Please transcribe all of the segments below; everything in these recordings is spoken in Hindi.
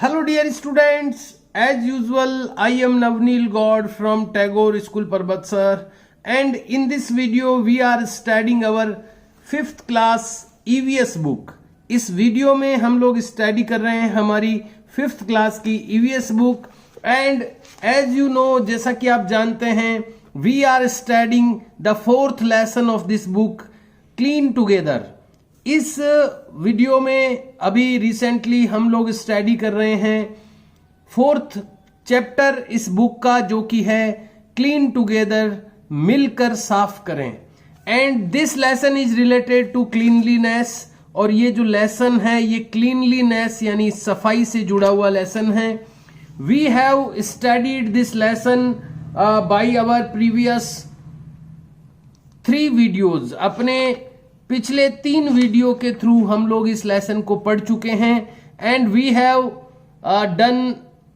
Hello dear students, as usual I am Navneel God from Tagore School Parbatsar, and in this video we are studying our 5th class EVS book. इस वीडियो में हम लोग स्टडी कर रहे हैं हमारी 5th क्लास की EVS book and as you know जैसा कि आप जानते हैं we are studying the 4th lesson of this book clean together. इस वीडियो में अभी रिसेंटली हम लोग स्टडी कर रहे हैं 4th चैप्टर इस बुक का, जो कि है क्लीन टुगेदर, मिलकर साफ करें. And this lesson is related to cleanliness, और ये जो लेसन है ये क्लीनलीनेस यानी सफाई से जुड़ा हुआ लेसन है. We have studied this lesson by our previous 3 videos. अपने पिछले 3 वीडियो के थ्रू हम लोग इस लेसन को पढ़ चुके हैं and we have done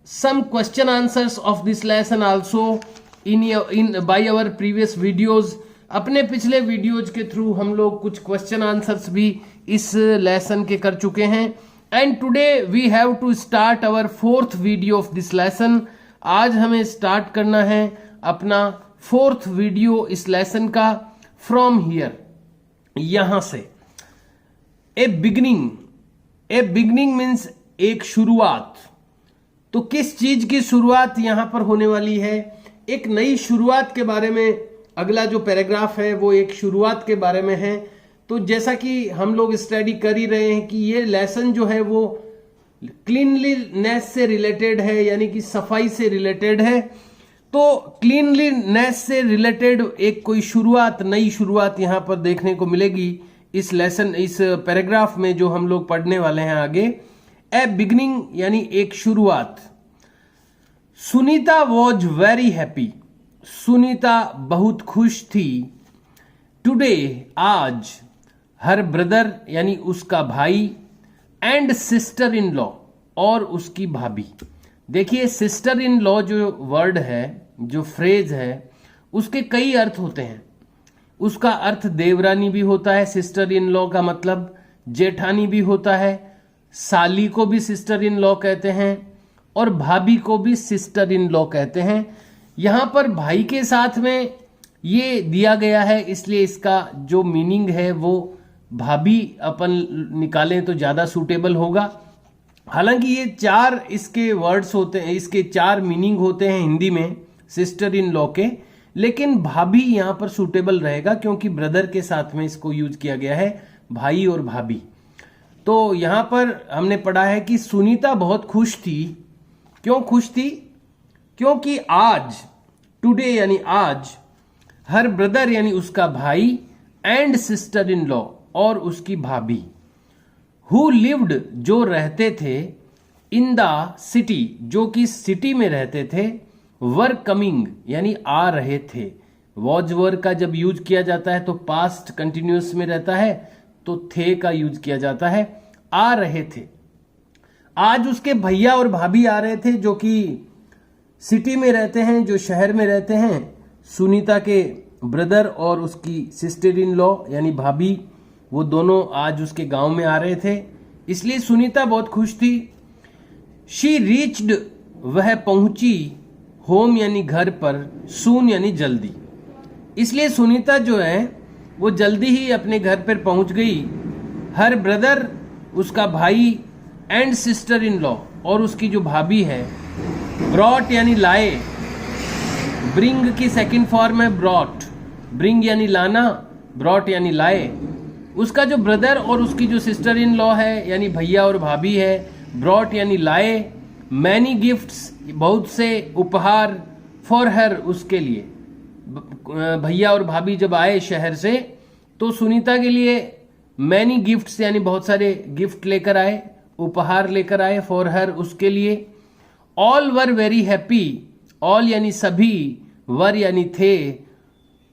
some question answers of this lesson also in by our previous videos. अपने पिछले वीडियोज के थ्रू हम लोग कुछ क्वेश्चन आंसर्स भी इस लेसन के कर चुके हैं. And today we have to start our 4th video of this lesson. आज हमें स्टार्ट करना है अपना 4th वीडियो इस लेसन का फ्रॉम हियर, यहां से. ए बिगनिंग मीन्स एक शुरुआत. तो किस चीज की शुरुआत यहां पर होने वाली है? एक नई शुरुआत के बारे में. अगला जो पैराग्राफ है वो एक शुरुआत के बारे में है. तो जैसा कि हम लोग स्टडी कर ही रहे हैं कि ये लेसन जो है वो क्लीनलीनेस से रिलेटेड है, यानी कि सफाई से रिलेटेड है. तो क्लीनलीनेस से रिलेटेड एक कोई शुरुआत, नई शुरुआत यहां पर देखने को मिलेगी इस लेसन, इस पैराग्राफ में जो हम लोग पढ़ने वाले हैं आगे. ए बिगनिंग यानी एक शुरुआत. Sunita was very happy. Sunita बहुत खुश थी. टुडे आज. हर ब्रदर यानी उसका भाई, एंड सिस्टर इन लॉ और उसकी भाभी. देखिए सिस्टर इन लॉ जो वर्ड है, जो फ्रेज है, उसके कई अर्थ होते हैं. उसका अर्थ देवरानी भी होता है. सिस्टर इन लॉ का मतलब जेठानी भी होता है. साली को भी सिस्टर इन लॉ कहते हैं और भाभी को भी सिस्टर इन लॉ कहते हैं. यहां पर भाई के साथ में ये दिया गया है, इसलिए इसका जो मीनिंग है वो भाभी अपन निकालें तो ज्यादा सूटेबल होगा. हालांकि ये 4 इसके वर्ड्स होते हैं, इसके 4 मीनिंग होते हैं हिंदी में सिस्टर इन लॉ के, लेकिन भाभी यहां पर सूटेबल रहेगा क्योंकि ब्रदर के साथ में इसको यूज किया गया है, भाई और भाभी. तो यहां पर हमने पढ़ा है कि सुनीता बहुत खुश थी. क्यों खुश थी? क्योंकि आज, टुडे यानी आज, हर ब्रदर यानी उसका भाई, एंड सिस्टर इन लॉ और उसकी भाभी, हु लिव्ड जो रहते थे, इन द सिटी जो कि सिटी में रहते थे, वर कमिंग यानी आ रहे थे. वॉज वर का जब यूज किया जाता है तो पास्ट कंटिन्यूअस में रहता है, तो थे का यूज किया जाता है. आ रहे थे. आज उसके भैया और भाभी आ रहे थे जो कि सिटी में रहते हैं, जो शहर में रहते हैं. सुनीता के ब्रदर और उसकी सिस्टर इन लॉ यानी भाभी, वो दोनों आज उसके गांव में आ रहे थे, इसलिए सुनीता बहुत खुश थी. शी रीच्ड वह पहुंची, होम यानी घर पर, सून यानी जल्दी. इसलिए सुनीता जो है वो जल्दी ही अपने घर पर पहुंच गई. हर ब्रदर उसका भाई, एंड सिस्टर इन लॉ और उसकी जो भाभी है, ब्रॉट यानी लाए. ब्रिंग की सेकंड फॉर्म है ब्रॉट. ब्रिंग यानी लाना, ब्रॉट यानी लाए. उसका जो ब्रदर और उसकी जो सिस्टर इन लॉ है यानी भैया और भाभी है, ब्रॉट यानी लाए. मैनी गिफ्ट्स बहुत से उपहार, फॉर हर उसके लिए. भैया और भाभी जब आए शहर से तो सुनीता के लिए मैनी गिफ्ट्स यानी बहुत सारे गिफ्ट लेकर आए, उपहार लेकर आए, फॉर हर उसके लिए. All were very happy. All यानी सभी, वर यानी थे,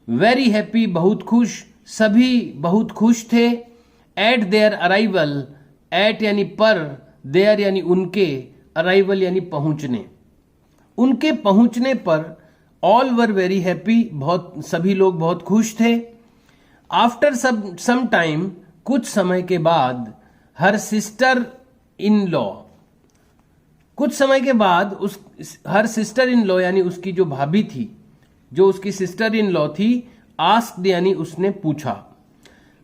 वेरी हैप्पी बहुत खुश, सभी बहुत खुश थे. Eight there arrival. एट यानी पर, देयर यानी उनके, अराइवल यानी पहुंचने. उनके पहुंचने पर ऑल वर वेरी हैप्पी, बहुत सभी लोग बहुत खुश थे. आफ्टर सम टाइम कुछ समय के बाद, हर सिस्टर इन लॉ कुछ समय के बाद उस हर सिस्टर इन लॉ यानी उसकी जो भाभी थी, जो उसकी सिस्टर इन लॉ थी, आस्क्ड यानी उसने पूछा।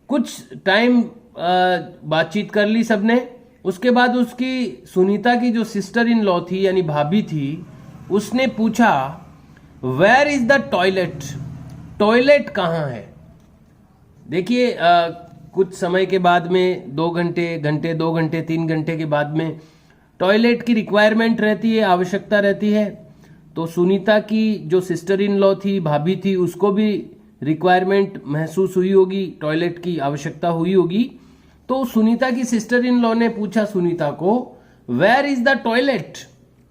कुछ टाइम बातचीत कर ली सबने। उसके बाद उसकी सुनीता की जो सिस्टर इन लॉ थी यानी भाभी थी, उसने पूछा where is the toilet, toilet कहाँ है। देखिए कुछ समय के बाद में 2 घंटे 3 घंटे के बाद में टॉयलेट की रिक्वायरमेंट रहती है, आवश्यकता रहती है। तो सुनीता की जो सिस्टर इन लॉ थी, भाभी थी, उसको भी रिक्वायरमेंट महसूस हुई होगी, टॉयलेट की आवश्यकता हुई होगी। तो सुनीता की सिस्टर इन लॉ ने पूछा सुनीता को where is the toilet,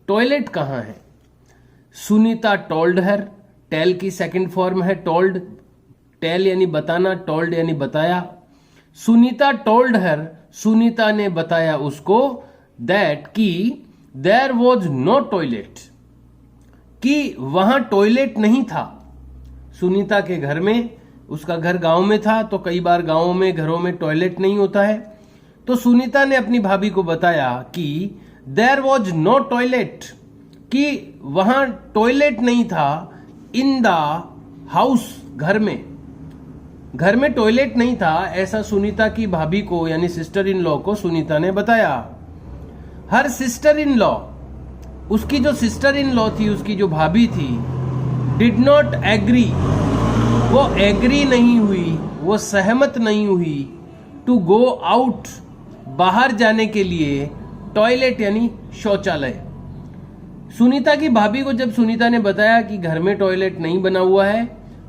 toilet कहाँ है। सुनीता टोल्ड हर, टेल की सेकंड फॉर्म है टोल्ड, टेल यानी बताना, टोल्ड यानी बताया। सुनीता टोल्ड हर, सुनीता ने बताया उसको दैट कि देयर वॉज नो टॉयलेट, कि वहां टॉयलेट नहीं था। सुनीता के घर में, उसका घर गांव में था, तो कई बार गांवों में घरों में टॉयलेट नहीं होता है। तो सुनीता ने अपनी भाभी को बताया कि देयर वॉज नो टॉयलेट, कि वहां टॉयलेट नहीं था इन द हाउस, घर में टॉयलेट नहीं था, ऐसा सुनीता की भाभी को यानी सिस्टर इन लॉ को सुनीता ने बताया। हर सिस्टर इन लॉ, उसकी जो सिस्टर इन लॉ थी, उसकी जो भाभी थी, डिड नॉट एग्री, वो एग्री नहीं हुई, वो सहमत नहीं हुई टू गो आउट, बाहर जाने के लिए, टॉयलेट यानी शौचालय। सुनीता की भाभी को जब सुनीता ने बताया कि घर में टॉयलेट नहीं बना हुआ है,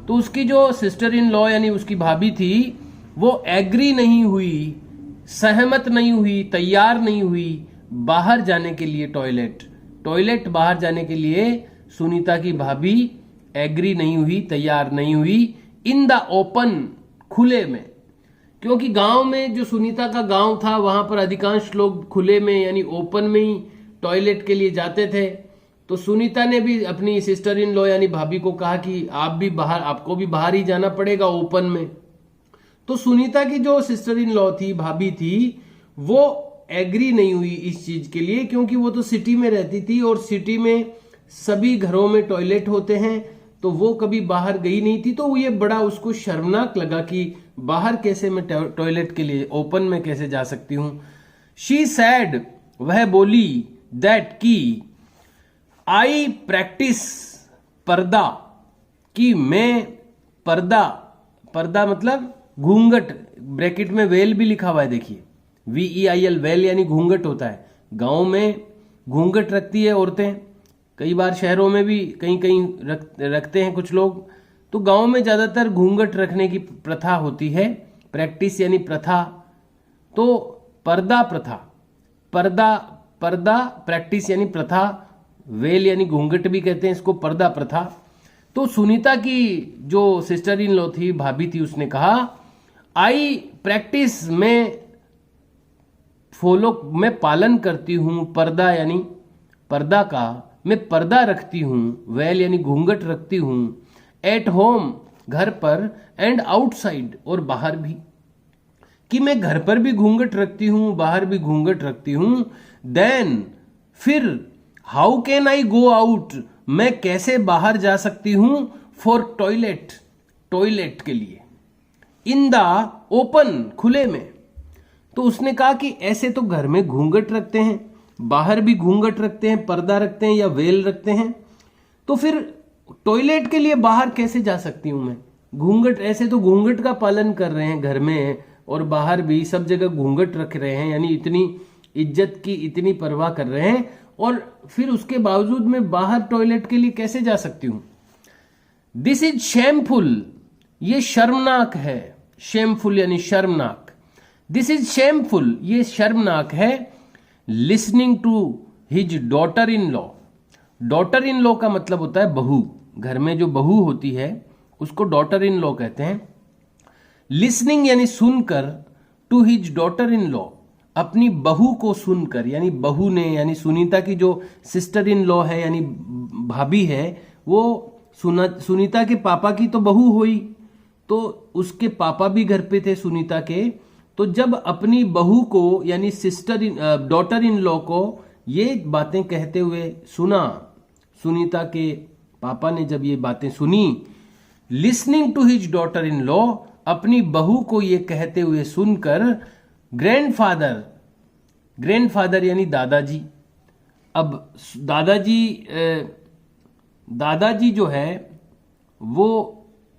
तो उसकी जो सिस्टर इन लॉ यानी उसकी भाभी थी, वो एग्री नहीं हुई, सहमत नहीं हुई, तैयार नहीं हुई बाहर जाने के लिए, टॉयलेट बाहर जाने के लिए सुनीता की भाभी एग्री नहीं हुई, तैयार नहीं हुई इन द ओपन, खुले में। क्योंकि गांव में, जो सुनीता का गांव था, वहां पर अधिकांश लोग खुले में यानी ओपन में ही टॉयलेट के लिए जाते थे। तो सुनीता ने भी अपनी सिस्टर इन लॉ यानी भाभी को कहा कि आपको भी बाहर ही जाना पड़ेगा, ओपन में। तो सुनीता की जो सिस्टर इन लॉ थी, भाभी थी, वो एग्री नहीं हुई इस चीज के लिए, क्योंकि वो तो सिटी में रहती थी और सिटी में सभी घरों में टॉयलेट होते हैं, तो वो कभी बाहर गई नहीं थी। तो ये बड़ा उसको शर्मनाक लगा कि बाहर कैसे मैं टॉयलेट के लिए ओपन में कैसे जा सकती हूं। शी सैड, वह बोली, दैट की आई प्रैक्टिस, पर्दा, कि मैं पर्दा मतलब घूंघट, ब्रैकेट में वेल भी लिखा हुआ है, देखिए VEIL, वेल यानी घूंघट होता है। गांव में घूंघट रखती है औरतें, कई बार शहरों में भी कहीं कहीं रखते हैं कुछ लोग। तो गांव में ज्यादातर घूंघट रखने की प्रथा होती है, प्रैक्टिस यानी प्रथा। तो पर्दा प्रथा, पर्दा प्रैक्टिस यानी प्रथा, वेल यानी घूंघट भी कहते हैं इसको, पर्दा प्रथा। तो सुनीता की जो सिस्टर इन लॉ थी, भाभी थी, उसने कहा आई प्रैक्टिस, मैं पालन करती हूं, पर्दा यानी पर्दा का, मैं पर्दा रखती हूं, वेल यानी घूंघट रखती हूं, एट होम, घर पर, एंड आउटसाइड, और बाहर भी, कि मैं घर पर भी घूंघट रखती हूं, बाहर भी घूंघट रखती हूं। देन, फिर, how can I go out, मैं कैसे बाहर जा सकती हूं, फॉर टॉयलेट के लिए, इन द ओपन, खुले में। तो उसने कहा कि ऐसे तो घर में घूंघट रखते हैं, बाहर भी घूंघट रखते हैं, पर्दा रखते हैं या वेल रखते हैं, तो फिर टॉयलेट के लिए बाहर कैसे जा सकती हूं मैं। घूंघट, ऐसे तो घूंघट का पालन कर रहे हैं घर में और बाहर भी, सब जगह घूंघट रख रहे हैं, यानी इतनी इज्जत की इतनी परवाह कर रहे हैं, और फिर उसके बावजूद मैं बाहर टॉयलेट के लिए कैसे जा सकती हूं। दिस इज शेमफुल, ये शर्मनाक है, शेमफुल यानी शर्मनाक। दिस इज शेमफुल, ये शर्मनाक है। Listening to his daughter in law, daughter in law का मतलब होता है बहू, घर में जो बहू होती है उसको डॉटर इन लॉ कहते हैं। लिसनिंग यानी सुनकर, to his daughter in law, अपनी बहू को सुनकर, यानी बहू ने, यानी सुनीता की जो सिस्टर इन लॉ है यानी भाभी है, वो सुनीता के पापा की तो बहू हुई, तो उसके पापा भी घर पे थे सुनीता के। तो जब अपनी बहू को यानी डॉटर इन लॉ को ये बातें कहते हुए सुना, सुनीता के पापा ने जब ये बातें सुनी, listening to his daughter in law, अपनी बहू को ये कहते हुए सुनकर ग्रैंडफादर, ग्रैंडफादर यानी दादाजी, अब दादाजी जो है वो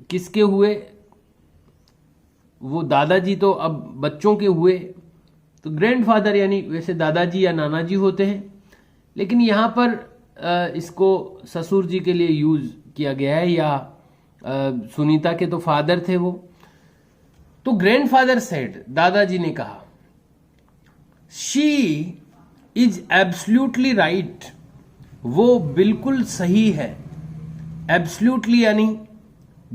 किसके हुए, वो दादाजी तो अब बच्चों के हुए, तो ग्रैंडफादर यानी वैसे दादाजी या नाना जी होते हैं, लेकिन यहाँ पर इसको ससुर जी के लिए यूज किया गया है, या सुनीता के तो फादर थे वो। तो ग्रैंडफादर सेड, दादाजी ने कहा, शी इज एब्सल्यूटली राइट, वो बिल्कुल सही है। एब्सल्यूटली यानी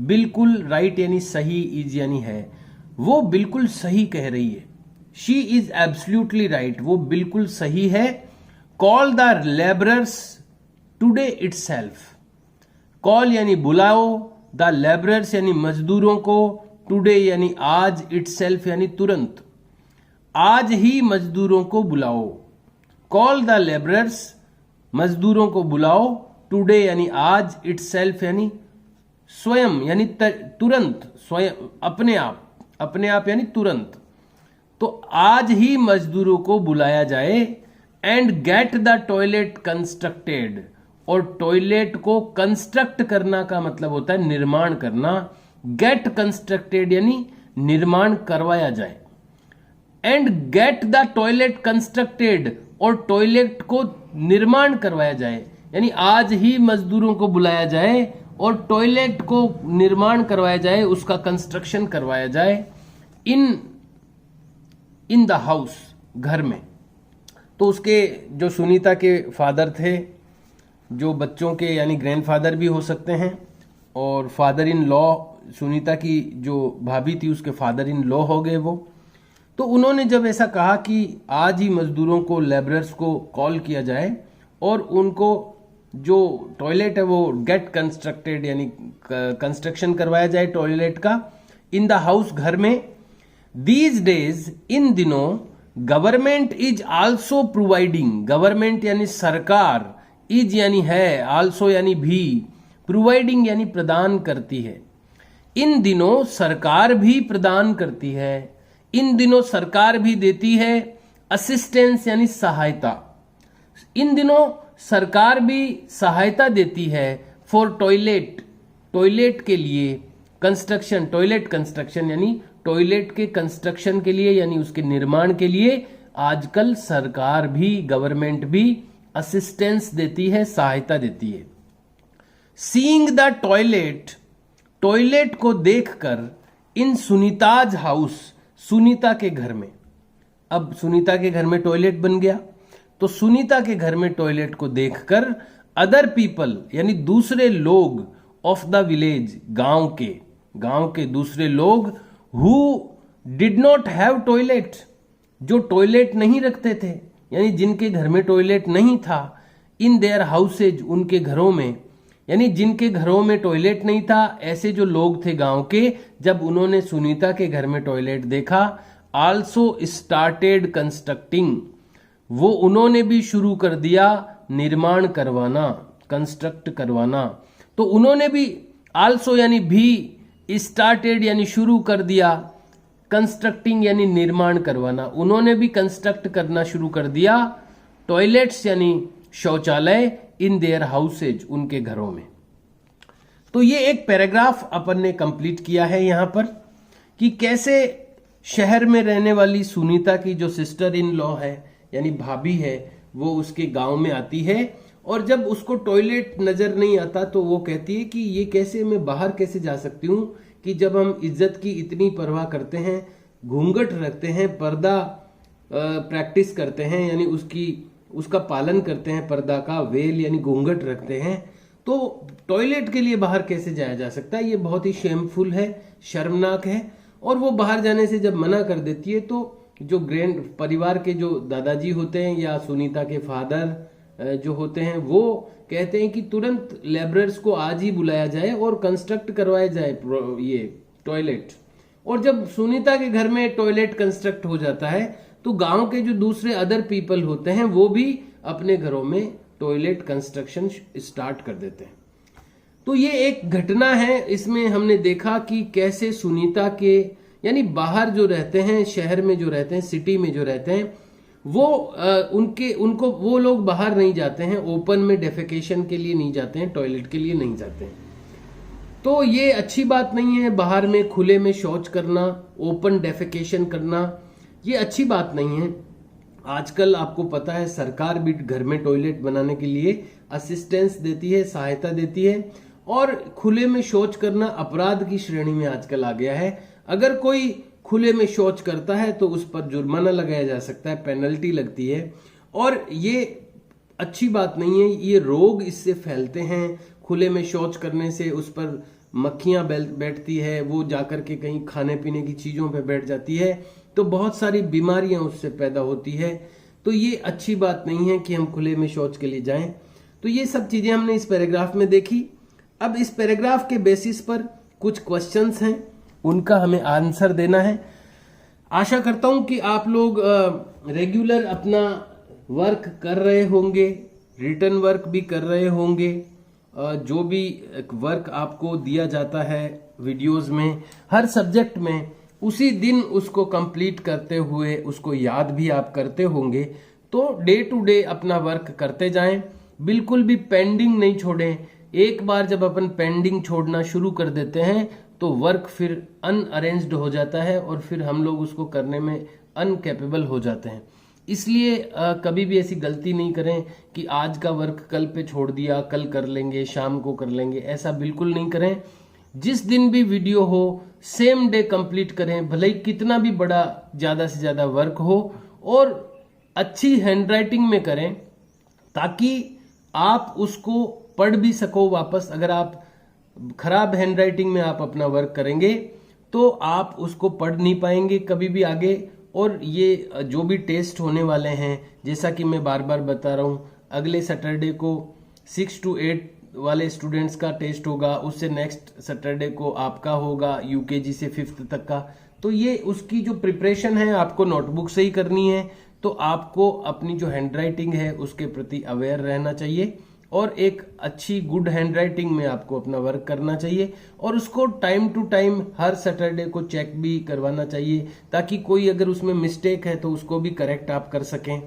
बिल्कुल, राइट यानी सही, इज यानी है, वो बिल्कुल सही कह रही है। शी इज एब्सल्यूटली राइट, वो बिल्कुल सही है। Call the labourers today itself, call यानी बुलाओ, द लेबरर्स यानी मजदूरों को, टुडे यानी आज, इटसेल्फ यानी तुरंत, आज ही मजदूरों को बुलाओ। कॉल द लेबरर्स, मजदूरों को बुलाओ, टुडे यानी आज, इटसेल्फ यानी स्वयं यानी तुरंत, स्वयं अपने आप यानी तुरंत। तो आज ही मजदूरों को बुलाया जाए। And get the toilet constructed, और टॉयलेट को कंस्ट्रक्ट करना का मतलब होता है निर्माण करना। गेट कंस्ट्रक्टेड यानी निर्माण करवाया जाए। And get the toilet constructed, और टॉयलेट को निर्माण करवाया जाए, यानी आज ही मजदूरों को बुलाया जाए और टॉयलेट को निर्माण करवाया जाए, उसका कंस्ट्रक्शन करवाया जाए। इन द हाउस, घर में। तो उसके जो सुनीता के फादर थे, जो बच्चों के यानी ग्रैंडफादर भी हो सकते हैं, और फादर इन लॉ, सुनीता की जो भाभी थी उसके फादर इन लॉ हो गए वो। तो उन्होंने जब ऐसा कहा कि आज ही मजदूरों को, लेबरर्स को कॉल किया जाए और उनको जो टॉयलेट है वो गेट कंस्ट्रक्टेड यानी कंस्ट्रक्शन करवाया जाए टॉयलेट का, इन द हाउस, घर में। दीज डेज, इन दिनों, government is also providing, government यानी सरकार, इज यानी है, आल्सो यानी भी, प्रोवाइडिंग यानी प्रदान करती है। इन दिनों सरकार भी प्रदान करती है, इन दिनों सरकार भी देती है असिस्टेंस यानी सहायता। इन दिनों सरकार भी सहायता देती है फॉर टॉयलेट, टॉयलेट के लिए, कंस्ट्रक्शन, टॉयलेट कंस्ट्रक्शन यानी टॉयलेट के कंस्ट्रक्शन के लिए यानी उसके निर्माण के लिए आजकल सरकार भी, गवर्नमेंट भी असिस्टेंस देती है, सहायता देती है। सीइंग द टॉयलेट, टॉयलेट को देखकर, इन सुनीताज हाउस, सुनीता के घर में। अब सुनीता के घर में टॉयलेट बन गया, तो सुनीता के घर में टॉयलेट को देखकर अदर पीपल यानी दूसरे लोग ऑफ द विलेज, गांव के दूसरे लोग, who did not have toilet, जो टॉयलेट नहीं रखते थे यानी जिनके घर में टॉयलेट नहीं था, इन देयर हाउसेज, उनके घरों में, यानी जिनके घरों में टॉयलेट नहीं था, ऐसे जो लोग थे गांव के, जब उन्होंने सुनीता के घर में टॉयलेट देखा, आल्सो स्टार्टेड कंस्ट्रक्टिंग, वो उन्होंने भी शुरू कर दिया निर्माण करवाना, कंस्ट्रक्ट करवाना। तो उन्होंने भी, आल्सो यानी भी, स्टार्टेड यानी शुरू कर दिया, कंस्ट्रक्टिंग यानी निर्माण करवाना, उन्होंने भी कंस्ट्रक्ट करना शुरू कर दिया, टॉयलेट्स यानी शौचालय, इन देयर हाउसेज, उनके घरों में। तो ये एक पैराग्राफ अपन ने कंप्लीट किया है यहां पर कि कैसे शहर में रहने वाली सुनीता की जो सिस्टर इन लॉ है यानी भाभी है, वो उसके गांव में आती है और जब उसको टॉयलेट नजर नहीं आता तो वो कहती है कि ये कैसे, मैं बाहर कैसे जा सकती हूँ, कि जब हम इज्जत की इतनी परवाह करते हैं, घूंघट रखते हैं, पर्दा प्रैक्टिस करते हैं यानी उसका पालन करते हैं, पर्दा का, वेल यानी घूंघट रखते हैं, तो टॉयलेट के लिए बाहर कैसे जाया जा सकता है, ये बहुत ही शेमफुल है, शर्मनाक है। और वो बाहर जाने से जब मना कर देती है तो जो परिवार के जो दादाजी होते हैं या सुनीता के फादर जो होते हैं वो कहते हैं कि तुरंत लेबरर्स को आज ही बुलाया जाए और कंस्ट्रक्ट करवाया जाए ये टॉयलेट। और जब सुनीता के घर में टॉयलेट कंस्ट्रक्ट हो जाता है तो गांव के जो दूसरे अदर पीपल होते हैं वो भी अपने घरों में टॉयलेट कंस्ट्रक्शन स्टार्ट कर देते हैं। तो ये एक घटना है, इसमें हमने देखा कि कैसे सुनीता के यानी बाहर जो रहते हैं, शहर में जो रहते हैं, सिटी में जो रहते हैं, वो उनको वो लोग बाहर नहीं जाते हैं, ओपन में डेफेकेशन के लिए नहीं जाते हैं, टॉयलेट के लिए नहीं जाते हैं। तो ये अच्छी बात नहीं है, बाहर में खुले में शौच करना, ओपन डेफेकेशन करना, ये अच्छी बात नहीं है। आजकल आपको पता है सरकार भी घर में टॉयलेट बनाने के लिए असिस्टेंस देती है, सहायता देती है, और खुले में शौच करना अपराध की श्रेणी में आजकल आ गया है। अगर कोई खुले में शौच करता है तो उस पर जुर्माना लगाया जा सकता है, पेनल्टी लगती है, और ये अच्छी बात नहीं है। ये रोग इससे फैलते हैं, खुले में शौच करने से उस पर मक्खियां बैठती है, वो जाकर के कहीं खाने पीने की चीजों पे बैठ जाती है, तो बहुत सारी बीमारियां उससे पैदा होती है। तो ये अच्छी बात नहीं है कि हम खुले में शौच के लिए जाएं। तो ये सब चीजें हमने इस पैराग्राफ में देखी। अब इस पैराग्राफ के बेसिस पर कुछ क्वेश्चंस हैं, उनका हमें आंसर देना है। आशा करता हूं कि आप लोग रेगुलर अपना वर्क कर रहे होंगे, रिटर्न वर्क भी कर रहे होंगे। जो भी वर्क आपको दिया जाता है वीडियोस में, हर सब्जेक्ट में, उसी दिन उसको कंप्लीट करते हुए उसको याद भी आप करते होंगे। तो डे टू डे अपना वर्क करते जाएं, बिल्कुल भी पेंडिंग नहीं छोड़ें। एक बार जब अपन पेंडिंग छोड़ना शुरू कर देते हैं तो वर्क फिर अनअरेंज्ड हो जाता है और फिर हम लोग उसको करने में अनकैपेबल हो जाते हैं। इसलिए कभी भी ऐसी गलती नहीं करें कि आज का वर्क कल पे छोड़ दिया, कल कर लेंगे, शाम को कर लेंगे, ऐसा बिल्कुल नहीं करें। जिस दिन भी वीडियो हो सेम डे कंप्लीट करें, भले ही कितना भी बड़ा ज्यादा से ज्यादा वर्क हो, और अच्छी हैंडराइटिंग में करें ताकि आप उसको पढ़ भी सको वापस। अगर आप खराब हैंडराइटिंग में आप अपना वर्क करेंगे तो आप उसको पढ़ नहीं पाएंगे कभी भी आगे। और ये जो भी टेस्ट होने वाले हैं, जैसा कि मैं बार बार बता रहा हूं, अगले सैटरडे को 6 to 8 वाले स्टूडेंट्स का टेस्ट होगा, उससे नेक्स्ट सैटरडे को आपका होगा यूकेजी से 5th तक का। तो ये उसकी जो प्रिपरेशन है आपको नोटबुक से ही करनी है। तो आपको अपनी जो हैंडराइटिंग है उसके प्रति अवेयर रहना चाहिए और एक अच्छी गुड हैंडराइटिंग में आपको अपना वर्क करना चाहिए, और उसको टाइम टू टाइम हर सैटरडे को चेक भी करवाना चाहिए ताकि कोई अगर उसमें मिस्टेक है तो उसको भी करेक्ट आप कर सकें।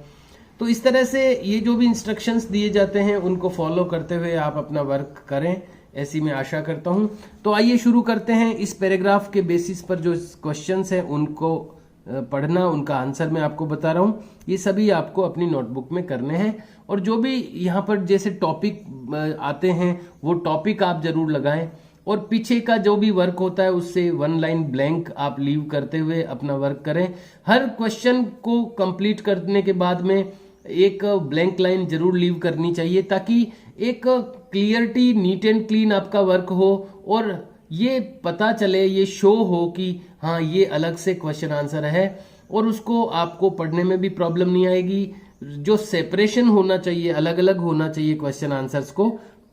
तो इस तरह से ये जो भी इंस्ट्रक्शंस दिए जाते हैं उनको फॉलो करते हुए आप अपना वर्क करें, ऐसी मैं आशा करता हूं। तो आइए शुरू करते हैं। इस पैराग्राफ के बेसिस पर जो क्वेश्चंस हैं उनको पढ़ना, उनका आंसर मैं आपको बता रहा हूं। ये सभी आपको अपनी नोटबुक में करने हैं, और जो भी यहाँ पर जैसे टॉपिक आते हैं वो टॉपिक आप जरूर लगाएं, और पीछे का जो भी वर्क होता है उससे 1 लाइन ब्लैंक आप लीव करते हुए अपना वर्क करें। हर क्वेश्चन को कंप्लीट करने के बाद में एक ब्लैंक लाइन जरूर लीव करनी चाहिए ताकि एक क्लियरिटी, नीट एंड क्लीन आपका वर्क हो, और ये पता चले, ये शो हो कि हाँ ये अलग से क्वेश्चन आंसर है, और उसको आपको पढ़ने में भी प्रॉब्लम नहीं आएगी। जो सेपरेशन होना चाहिए, अलग अलग होना चाहिए क्वेश्चन आंसर्स को,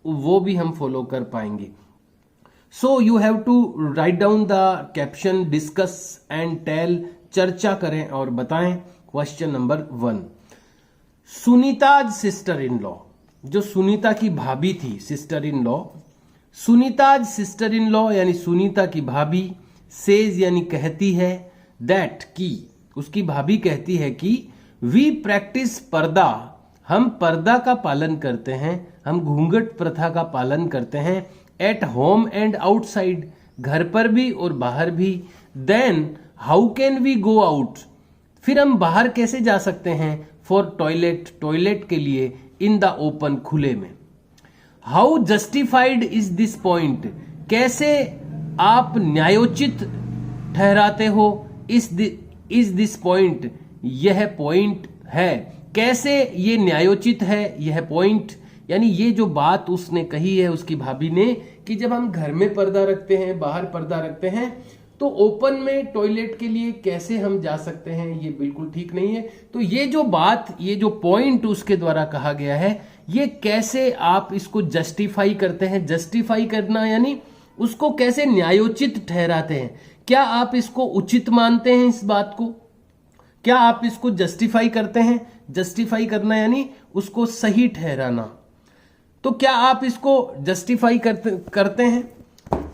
वो भी हम फॉलो कर पाएंगे। So you have to write down the caption, discuss and tell, चर्चा करें और बताएं। Question number 1, Sunita's sister in law, जो सुनीता की भाभी थी, sister in law, Sunita's sister in law यानी सुनीता की भाभी, सेज यानी कहती है, दैट की उसकी भाभी कहती है कि वी प्रैक्टिस पर्दा, हम पर्दा का पालन करते हैं, हम घूंघट प्रथा का पालन करते हैं, एट होम एंड आउटसाइड, घर पर भी और बाहर भी, then how can we go out, फिर हम बाहर कैसे जा सकते हैं, फॉर टॉयलेट, टॉयलेट के लिए, इन द ओपन, खुले में। How justified is this point, कैसे आप न्यायोचित ठहराते हो, इज दिस पॉइंट, यह पॉइंट है, कैसे ये न्यायोचित है यह पॉइंट। यानी ये जो बात उसने कही है, उसकी भाभी ने, कि जब हम घर में पर्दा रखते हैं, बाहर पर्दा रखते हैं, तो ओपन में टॉयलेट के लिए कैसे हम जा सकते हैं, ये बिल्कुल ठीक नहीं है। तो ये जो बात, ये जो पॉइंट उसके द्वारा कहा गया है, ये कैसे आप इसको जस्टिफाई करते हैं। जस्टिफाई करना यानी उसको कैसे न्यायोचित ठहराते हैं। क्या आप इसको उचित मानते हैं, इस बात को, क्या आप इसको जस्टिफाई करते हैं। जस्टिफाई करना यानी उसको सही ठहराना। तो क्या आप इसको जस्टिफाई करते हैं?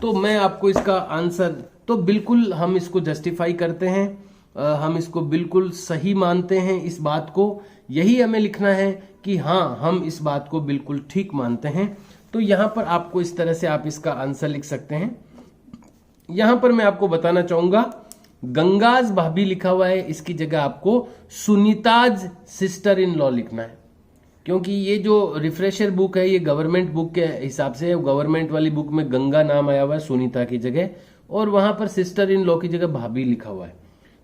तो मैं आपको इसका आंसर, तो बिल्कुल हम इसको जस्टिफाई करते हैं, हम इसको बिल्कुल सही मानते हैं इस बात को। यही हमें लिखना है कि हाँ, हम इस बात को बिल्कुल ठीक मानते हैं। तो यहां पर आपको इस तरह से आप इसका आंसर लिख सकते हैं। यहां पर मैं आपको बताना चाहूंगा, गंगाज भाभी लिखा हुआ है, इसकी जगह आपको सुनीताज सिस्टर इन लॉ लिखना है, क्योंकि ये जो रिफ्रेशर बुक है ये गवर्नमेंट बुक के हिसाब से, गवर्नमेंट वाली बुक में गंगा नाम आया हुआ है सुनीता की जगह, और वहां पर सिस्टर इन लॉ की जगह भाभी लिखा हुआ है।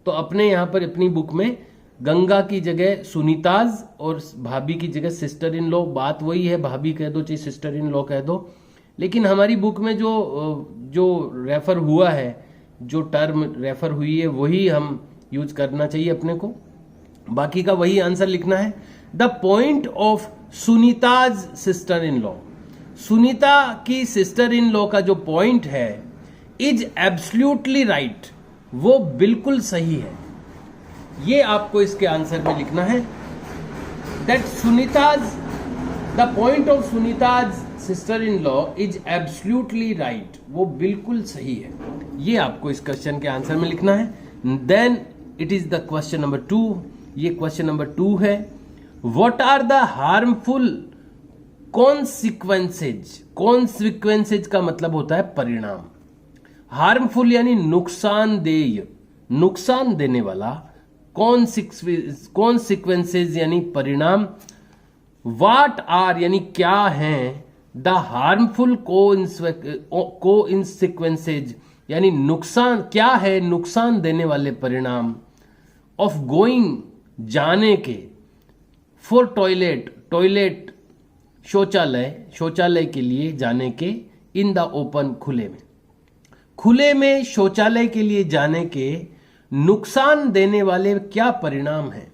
तो अपने यहां पर अपनी बुक में गंगा की जगह सुनीताज और भाभी की जगह सिस्टर इन लॉ, बात वही है, भाभी कह दो चाहे सिस्टर इन लॉ कह दो, लेकिन हमारी बुक में जो रेफर हुआ है, जो टर्म रेफर हुई है वही हम यूज करना चाहिए अपने को, बाकी का वही आंसर लिखना है। The point of Sunita's sister in law, Sunita की सिस्टर इन लॉ का जो पॉइंट है, इज एब्सोल्युटली राइट, वो बिल्कुल सही है। ये आपको इसके आंसर में लिखना है, that Sunita's, the point of Sunita's sister in law is absolutely right, वो बिल्कुल सही है। ये आपको इस क्वेश्चन के आंसर में लिखना है। Then it is the question number 2, ये क्वेश्चन नंबर 2 है, what are the harmful consequences. Consequences का मतलब होता है परिणाम, हार्मफुल यानी नुकसानदेह, नुकसान देने वाला, कॉन्सिक्वेंसेज यानी परिणाम, व्हाट आर यानी क्या हैं, द हार्मफुल कोइंसिक्वेंसेज यानी नुकसान, क्या है नुकसान देने वाले परिणाम, ऑफ गोइंग जाने के, फॉर टॉयलेट, टॉयलेट शौचालय, शौचालय के लिए जाने के, इन द ओपन खुले में, खुले में शौचालय के लिए जाने के नुकसान देने वाले क्या परिणाम हैं,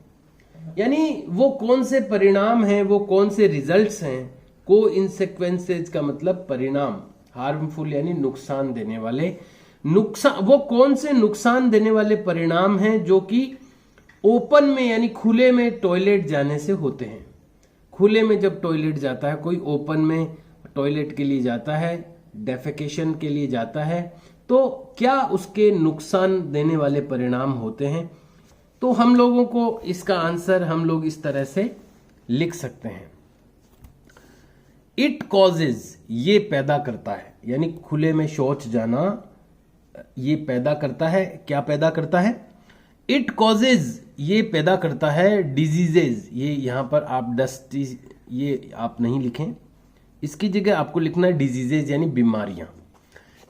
यानी वो कौन से परिणाम हैं, वो कौन से रिजल्ट्स हैं। कोइंसिक्वेंसेज का मतलब परिणाम, हार्मफुल यानी नुकसान देने वाले, नुकसान, वो कौन से नुकसान देने वाले परिणाम हैं जो कि ओपन में यानी खुले में टॉयलेट जाने से होते हैं। खुले में जब टॉयलेट जाता है कोई, ओपन में टॉयलेट के लिए जाता है, डेफेकेशन के लिए जाता है, तो क्या उसके नुकसान देने वाले परिणाम होते हैं। तो हम लोगों को इसका आंसर हम लोग इस तरह से लिख सकते हैं, इट कॉजेज, ये पैदा करता है, यानी खुले में शौच जाना ये पैदा करता है, क्या पैदा करता है, इट कॉजेज, ये पैदा करता है, डिजीजेज, ये यहां पर आप डस्टी, ये आप नहीं लिखें, इसकी जगह आपको लिखना है डिजीजेज यानी बीमारियां।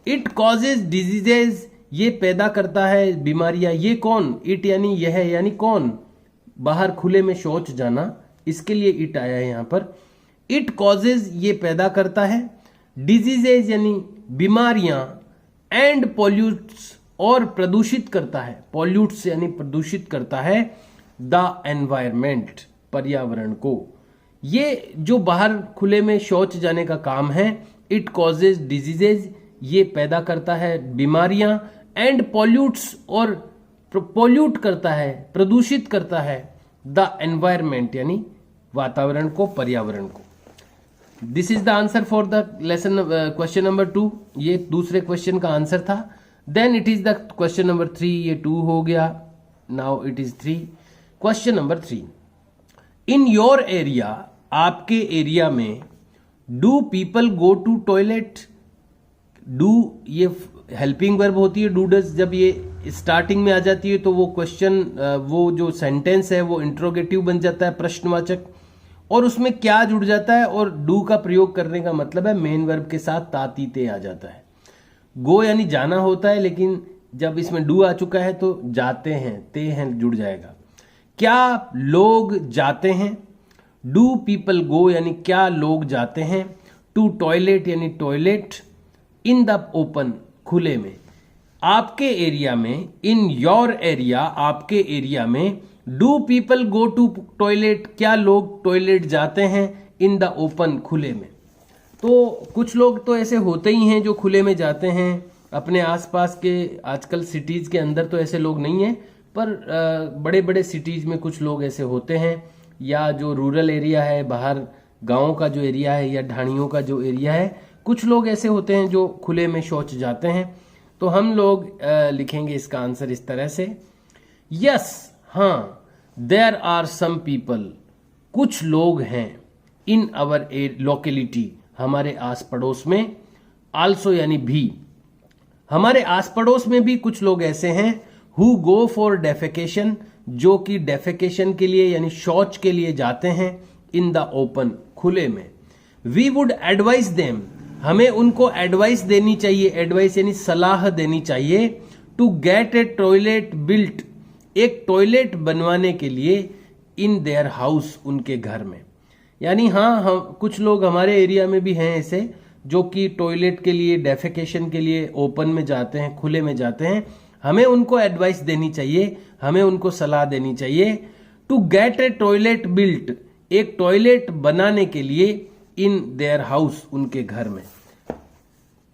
इट कॉजेज डिजीजेज, ये पैदा करता है बीमारियां, ये कौन, इट यानी यह, यानी कौन, बाहर खुले में शौच जाना, इसके लिए इट आया है यहां पर। इट कॉजेज, ये पैदा करता है, डिजीजेज यानी बीमारियां, एंड पॉल्यूट्स, और प्रदूषित करता है, पॉल्यूट्स यानी प्रदूषित करता है, द एनवायरमेंट, पर्यावरण को। ये जो बाहर खुले में शौच जाने का काम है, इट कॉजेज डिजीजेज, ये पैदा करता है बीमारियां, एंड पॉल्यूट्स, और पॉल्यूट करता है, प्रदूषित करता है, द एनवायरमेंट यानी वातावरण को, पर्यावरण को। This is the answer for the lesson question number 2, ये दूसरे क्वेश्चन का आंसर था। Then it is the question number 3, ये 2 हो गया, now it is 3। Question number 3, in your area, आपके एरिया में, do people go to toilet. Do ये हेल्पिंग वर्ब होती है, डू डज जब ये स्टार्टिंग में आ जाती है तो वो क्वेश्चन, वो जो सेंटेंस है वो इंट्रोगेटिव बन जाता है, प्रश्नवाचक, और उसमें क्या जुड़ जाता है, और डू का प्रयोग करने का मतलब है मेन वर्ब के साथ ताती ते आ जाता है। गो यानी जाना होता है, लेकिन जब इसमें डू आ चुका है तो जाते हैं, ते हैं जुड़ जाएगा। क्या लोग जाते हैं, डू पीपल गो यानी क्या लोग जाते हैं, टू टॉयलेट यानी टॉयलेट, इन द ओपन खुले में, आपके एरिया में, इन योर एरिया आपके एरिया में, do people go to toilet, क्या लोग टॉयलेट जाते हैं, इन द ओपन खुले में। तो कुछ लोग तो ऐसे होते ही हैं जो खुले में जाते हैं, अपने आसपास के, आजकल सिटीज के अंदर तो ऐसे लोग नहीं हैं, पर बड़े बड़े सिटीज में कुछ लोग ऐसे होते हैं या जो रूरल एरिया है, बाहर गाँव का जो एरिया है या ढाणियों का जो एरिया है, कुछ लोग ऐसे होते हैं जो खुले में शौच जाते हैं। तो हम लोग लिखेंगे इसका आंसर इस तरह से, यस, हाँ, देयर आर सम पीपल, कुछ लोग हैं, इन आवर लोकेलिटी, हमारे आस पड़ोस में, आल्सो यानी भी, हमारे आस पड़ोस में भी कुछ लोग ऐसे हैं, हु गो फॉर डेफेकेशन, जो कि डेफेकेशन के लिए यानी शौच के लिए जाते हैं, इन द ओपन, खुले में। वी वुड एडवाइस देम, हमें उनको एडवाइस देनी चाहिए, एडवाइस यानी सलाह देनी चाहिए, to get a toilet built, एक टॉयलेट बनवाने के लिए, इन देयर हाउस, उनके घर में। यानी हाँ, हम कुछ लोग हमारे एरिया में भी हैं ऐसे जो कि टॉयलेट के लिए, डेफेकेशन के लिए ओपन में जाते हैं, खुले में जाते हैं। हमें उनको एडवाइस देनी चाहिए, हमें उनको सलाह देनी चाहिए, to get a toilet built, एक टॉयलेट बनाने के लिए, इन देयर हाउस, उनके घर में।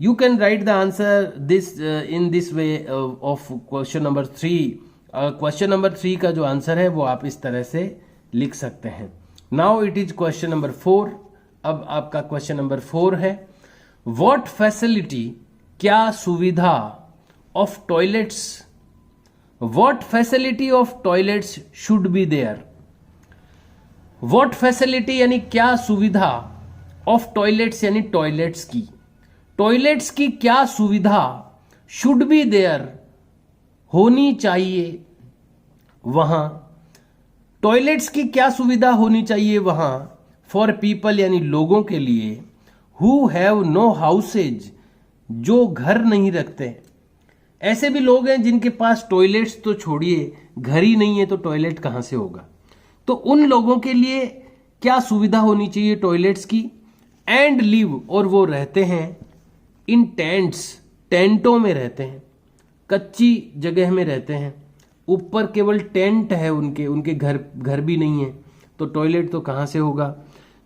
You can write the answer this in this way of question number 3। Question number 3 का जो आंसर है वो आप इस तरह से लिख सकते हैं। Now it is question number 4। अब आपका क्वेश्चन नंबर 4 है, व्हाट फैसिलिटी, क्या सुविधा, of toilets, what facility of toilets should be there. What facility यानी क्या सुविधा, ऑफ टॉयलेट्स यानी टॉयलेट्स की, टॉयलेट्स की क्या सुविधा, शुड बी देयर, होनी चाहिए वहां, टॉयलेट्स की क्या सुविधा होनी चाहिए वहां, फॉर पीपल यानी लोगों के लिए, हु हैव नो हाउसेज, जो घर नहीं रखते। ऐसे भी लोग हैं जिनके पास टॉयलेट्स तो छोड़िए, घर ही नहीं है तो टॉयलेट कहां से होगा। तो उन लोगों के लिए क्या सुविधा होनी चाहिए टॉयलेट्स की, एंड लिव, और वो रहते हैं, इन टेंट्स, टेंटों में रहते हैं, कच्ची जगह में रहते हैं, ऊपर केवल टेंट है उनके घर भी नहीं है, तो टॉयलेट तो कहां से होगा।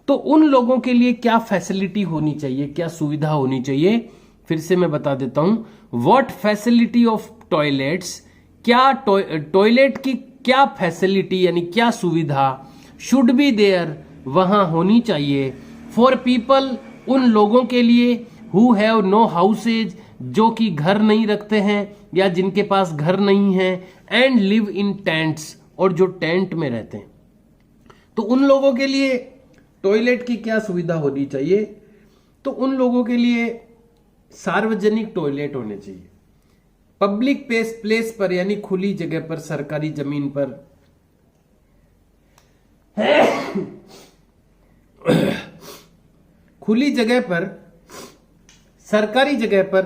तो उन लोगों के लिए क्या फैसिलिटी होनी चाहिए, क्या सुविधा होनी चाहिए, फिर से मैं बता देता हूं, व्हाट फैसिलिटी ऑफ टॉयलेट्स, क्या टॉयलेट की क्या फैसिलिटी यानी क्या सुविधा, शुड बी देयर, वहां होनी चाहिए, फॉर पीपल, उन लोगों के लिए, हु हैव नो हाउसेज, जो कि घर नहीं रखते हैं या जिनके पास घर नहीं है, एंड लिव इन टेंट्स, और जो टेंट में रहते हैं। तो उन लोगों के लिए टॉयलेट की क्या सुविधा होनी चाहिए, तो उन लोगों के लिए सार्वजनिक टॉयलेट होने चाहिए, पब्लिक प्लेस पर यानी खुली जगह पर, सरकारी जमीन पर, खुली जगह पर, सरकारी जगह पर,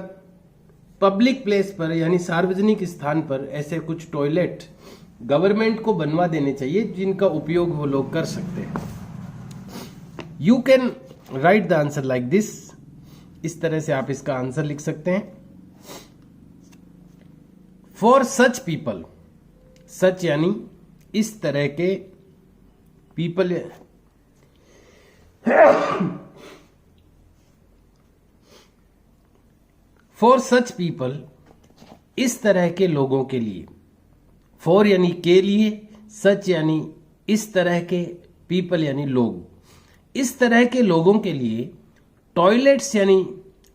पब्लिक प्लेस पर यानी सार्वजनिक स्थान पर ऐसे कुछ टॉयलेट गवर्नमेंट को बनवा देने चाहिए जिनका उपयोग वो लोग कर सकते हैं। You can write the answer like this, इस तरह से आप इसका आंसर लिख सकते हैं, फॉर सच पीपल, सच यानी इस तरह के, पीपल फॉर सच पीपल, इस तरह के लोगों के लिए, फॉर यानी के लिए, सच यानी इस तरह के, पीपल यानी लोग, इस तरह के लोगों के लिए, टॉयलेट्स यानी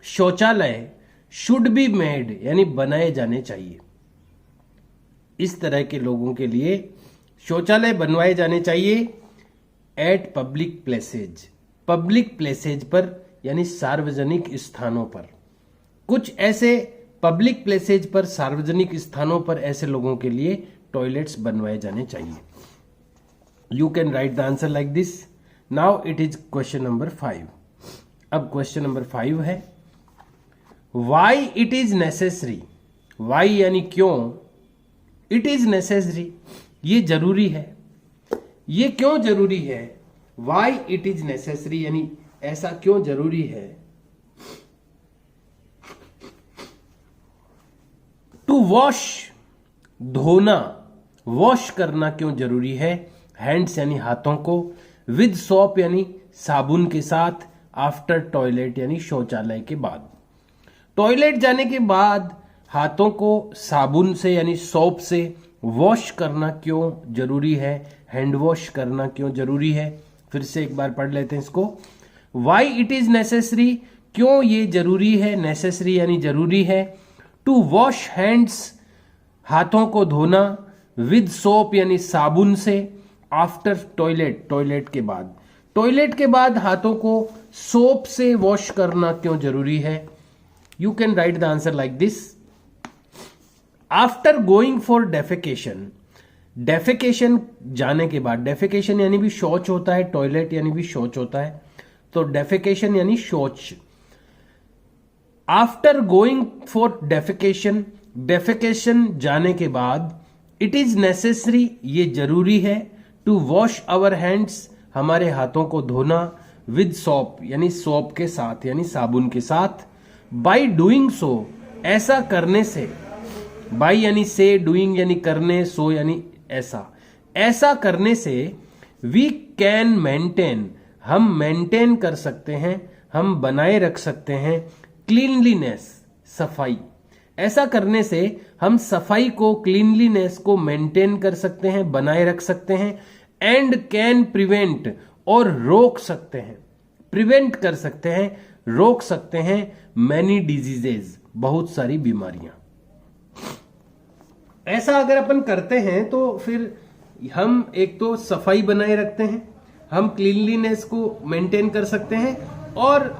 शौचालय, शुड बी मेड यानी बनाए जाने चाहिए। इस तरह के लोगों के लिए शौचालय बनवाए जाने चाहिए, eight public places, public places पर यानी सार्वजनिक स्थानों पर, कुछ ऐसे पब्लिक प्लेसेज पर, सार्वजनिक स्थानों पर ऐसे लोगों के लिए टॉयलेट्स बनवाए जाने चाहिए। You can write the answer like this. Now it is question number 5। अब क्वेश्चन नंबर 5 है, why it is necessary, why यानी क्यों, इट इज नेसेसरी ये जरूरी है, ये क्यों जरूरी है, वाई इट इज नेसेसरी यानी ऐसा क्यों जरूरी है, टू वॉश धोना, वॉश करना क्यों जरूरी है, हैंड्स यानी हाथों को, विद सोप यानी साबुन के साथ, आफ्टर टॉयलेट यानी शौचालय के बाद। टॉयलेट जाने के बाद हाथों को साबुन से यानी सोप से वॉश करना क्यों जरूरी है, हैंड वॉश करना क्यों जरूरी है। फिर से एक बार पढ़ लेते हैं इसको। वाई इट इज नेसेसरी, क्यों ये जरूरी है, नेसेसरी यानी जरूरी है। टू वॉश हैंड्स, हाथों को धोना। विद सोप यानी साबुन से। आफ्टर टॉयलेट, टॉयलेट के बाद, टॉयलेट के बाद हाथों को सोप से वॉश करना क्यों जरूरी है। You can write the answer like this. After going for defecation, defecation जाने के बाद, डेफिकेशन यानी भी शौच होता है, टॉयलेट यानी भी शौच होता है, तो डेफिकेशन यानी शौच। After going for defecation, defecation जाने के बाद, इट इज नेसेसरी ये जरूरी है, टू वॉश आवर हैंड्स हमारे हाथों को धोना, विद सोप यानी सोप के साथ यानी साबुन के साथ। बाई डूइंग सो, ऐसा करने से, बाई यानी से, डूइंग यानी करने, सो यानी ऐसा, ऐसा करने से वी कैन मेंटेन, हम मेंटेन कर सकते हैं, हम बनाए रख सकते हैं, क्लीनलीनेस सफाई। ऐसा करने से हम सफाई को, क्लीनलीनेस को मेंटेन कर सकते हैं, बनाए रख सकते हैं। एंड कैन प्रिवेंट, और रोक सकते हैं, प्रिवेंट कर सकते हैं, रोक सकते हैं, मैनी डिजीजेज, बहुत सारी बीमारियां। ऐसा अगर अपन करते हैं तो फिर हम एक तो सफाई बनाए रखते हैं, हम क्लीनलीनेस को मेंटेन कर सकते हैं और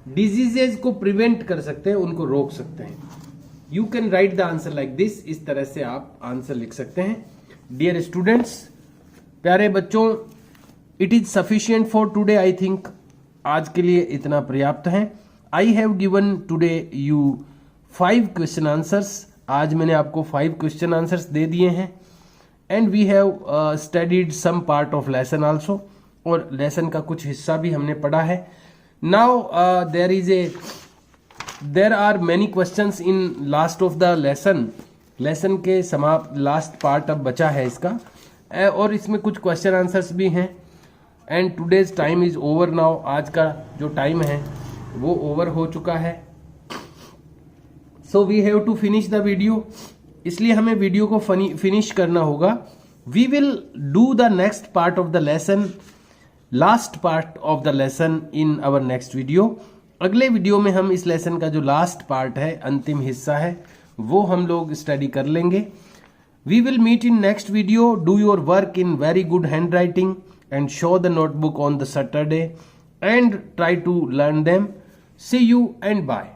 डिजीजेज को प्रिवेंट कर सकते हैं, उनको रोक सकते हैं। You can write the answer like this, इस तरह से आप आंसर लिख सकते हैं। डियर स्टूडेंट्स, प्यारे बच्चों, it is sufficient for today, I think आज के लिए इतना पर्याप्त है। I have given today you 5 question answers, आज मैंने आपको 5 क्वेश्चन आंसर्स दे दिए हैं। And we have studied some part of lesson also, और लेसन का कुछ हिस्सा भी हमने पढ़ा है। Now there are many questions in last of the lesson, lesson के समाप्त लास्ट पार्ट अब बचा है इसका, और इसमें कुछ क्वेश्चन आंसर्स भी हैं। And today's time is over now, आज का जो टाइम है वो ओवर हो चुका है। So we have to finish the video, इसलिए हमें वीडियो को फिनिश करना होगा। We will do the next part of the lesson, last part of the lesson in our next video. अगले वीडियो में हम इस लेसन का जो लास्ट पार्ट है, अंतिम हिस्सा है, वो हम लोग स्टडी कर लेंगे। We will meet in next video. Do your work in very good hand writing and show the notebook on the Saturday and try to learn them. See you and bye.